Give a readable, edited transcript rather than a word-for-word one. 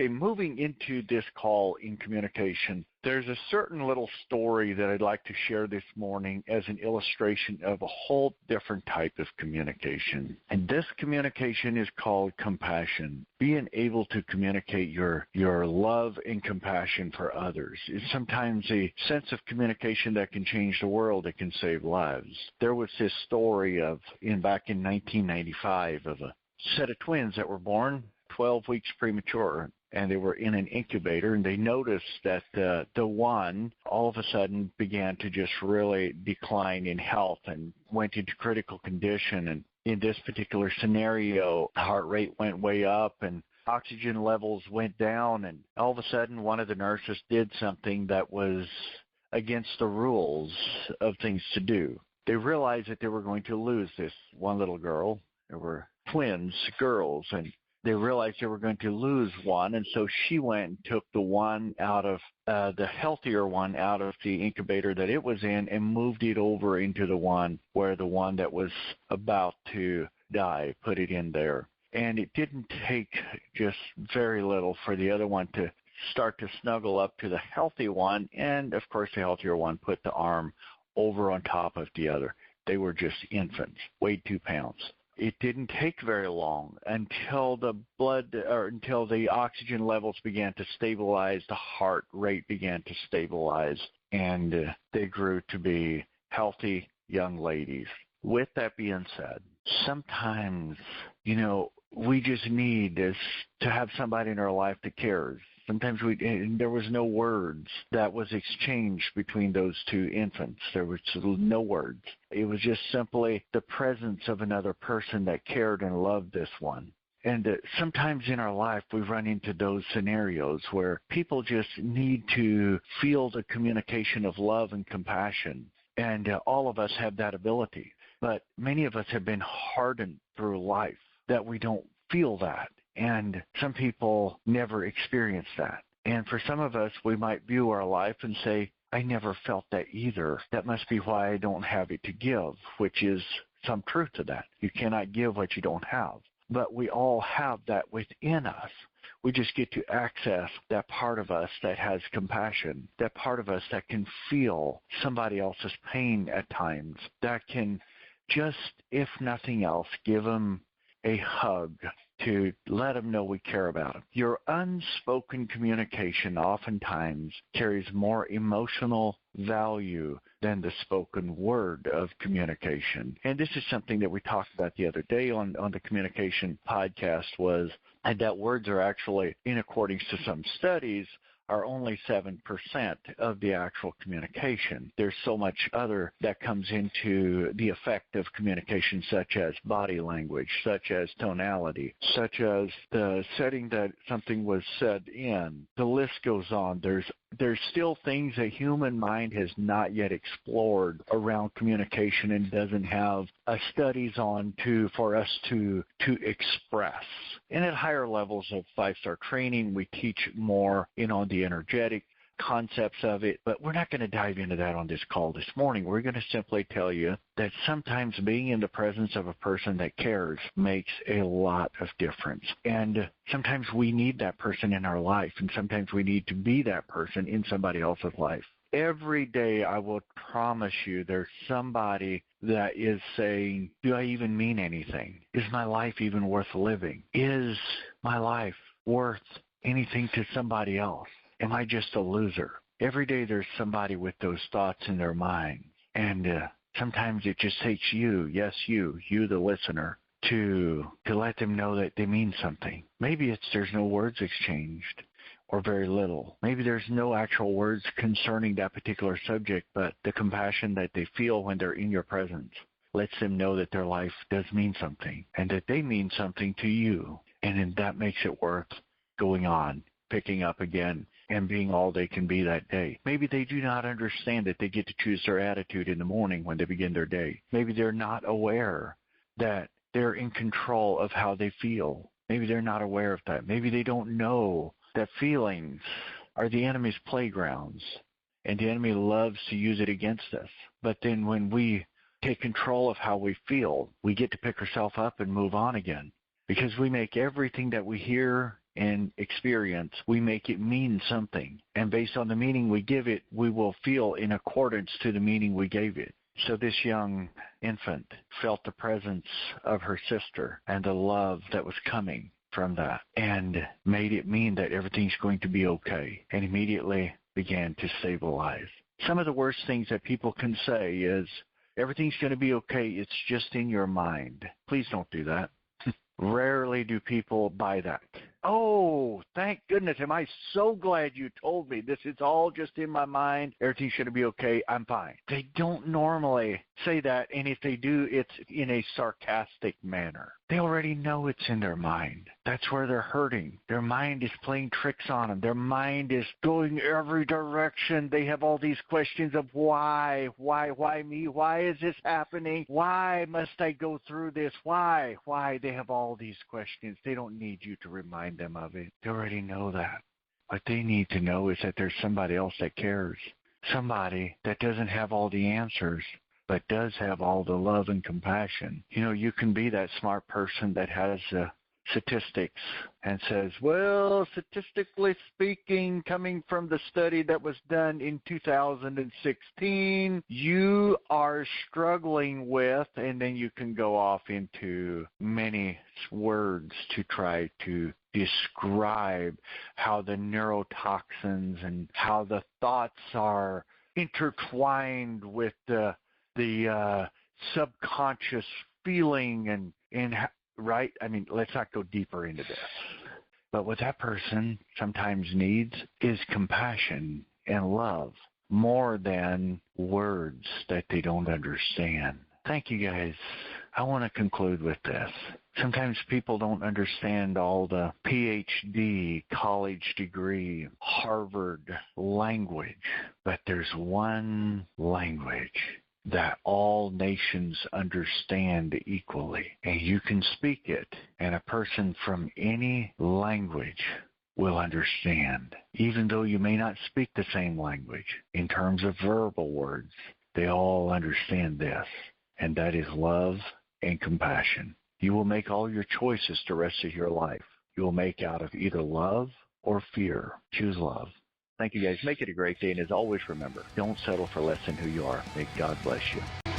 Okay, moving into this call in communication, there's a certain little story that I'd like to share this morning as an illustration of a whole different type of communication. And this communication is called compassion. Being able to communicate your love and compassion for others is sometimes a sense of communication that can change the world. It can save lives. There was this story back in 1995 of a set of twins that were born 12 weeks premature, and they were in an incubator, and they noticed that the one all of a sudden began to just really decline in health and went into critical condition. And in this particular scenario, heart rate went way up and oxygen levels went down, and all of a sudden one of the nurses did something that was against the rules of things to do. They realized that they were going to lose this one little girl. There were twins, girls, and they realized they were going to lose one, and so she went and took the one out of the healthier one out of the incubator that it was in and moved it over into the one where the one that was about to die, put it in there. And it didn't take just very little for the other one to start to snuggle up to the healthy one, and of course the healthier one put the arm over on top of the other. They were just infants, weighed 2 pounds. It didn't take very long until until the oxygen levels began to stabilize, the heart rate began to stabilize, and they grew to be healthy young ladies. With that being said, sometimes, we just need to have somebody in our life that cares. Sometimes there was no words that was exchanged between those two infants. There was no words. It was just simply the presence of another person that cared and loved this one. And sometimes in our life we run into those scenarios where people just need to feel the communication of love and compassion. And all of us have that ability. But many of us have been hardened through life that we don't feel that. And some people never experience that. And for some of us, we might view our life and say, I never felt that either. That must be why I don't have it to give, which is some truth to that. You cannot give what you don't have. But we all have that within us. We just get to access that part of us that has compassion, that part of us that can feel somebody else's pain at times, that can just, if nothing else, give them a hug to let them know we care about them. Your unspoken communication oftentimes carries more emotional value than the spoken word of communication. And this is something that we talked about the other day on the communication podcast, was that words are actually, in accordance to some studies, are only 7% of the actual communication. There's so much other that comes into the effect of communication, such as body language, such as tonality, such as the setting that something was said in. The list goes on. There's still things that human mind has not yet explored around communication and doesn't have studies on for us to express. And at higher levels of 5-star training, we teach more on the energetic concepts of it, but we're not going to dive into that on this call this morning. We're going to simply tell you that sometimes being in the presence of a person that cares makes a lot of difference. And sometimes we need that person in our life, and sometimes we need to be that person in somebody else's life. Every day, I will promise you, there's somebody that is saying, do I even mean anything? Is my life even worth living? Is my life worth anything to somebody else? Am I just a loser? Every day there's somebody with those thoughts in their mind. And sometimes it just takes you, yes, you the listener, to let them know that they mean something. Maybe there's no words exchanged or very little. Maybe there's no actual words concerning that particular subject, but the compassion that they feel when they're in your presence lets them know that their life does mean something and that they mean something to you. And then that makes it worth going on, picking up again, and being all they can be that day. Maybe they do not understand that they get to choose their attitude in the morning when they begin their day. Maybe they're not aware that they're in control of how they feel. Maybe they're not aware of that. Maybe they don't know that feelings are the enemy's playgrounds, and the enemy loves to use it against us. But then when we take control of how we feel, we get to pick ourselves up and move on again, because we make everything that we hear and experience, we make it mean something. And based on the meaning we give it, we will feel in accordance to the meaning we gave it. So this young infant felt the presence of her sister and the love that was coming from that, and made it mean that everything's going to be okay, and immediately began to stabilize. Some of the worst things that people can say is, everything's going to be okay, it's just in your mind. Please don't do that. Rarely do people buy that. Oh, thank goodness. Am I so glad you told me this is all just in my mind. Everything's going to be okay. I'm fine. They don't normally say that, and if they do, it's in a sarcastic manner. They already know it's in their mind. That's where they're hurting. Their mind is playing tricks on them. Their mind is going every direction. They have all these questions of why me? Why is this happening? Why must I go through this? Why? They have all these questions. They don't need you to remind them of it. They already know that. What they need to know is that there's somebody else that cares. Somebody that doesn't have all the answers, but does have all the love and compassion. You know, you can be that smart person that has statistics and says, well, statistically speaking, coming from the study that was done in 2016, you are struggling with, and then you can go off into many words to try to describe how the neurotoxins and how the thoughts are intertwined with the subconscious feeling and right? I mean, let's not go deeper into this. But what that person sometimes needs is compassion and love more than words that they don't understand. Thank you, guys. I want to conclude with this. Sometimes people don't understand all the PhD, college degree, Harvard language, but there's one language that all nations understand equally, and you can speak it, and a person from any language will understand. Even though you may not speak the same language, in terms of verbal words, they all understand this, and that is love and compassion. You will make all your choices the rest of your life. You will make out of either love or fear. Choose love. Thank you, guys. Make it a great day. And as always, remember, don't settle for less than who you are. May God bless you.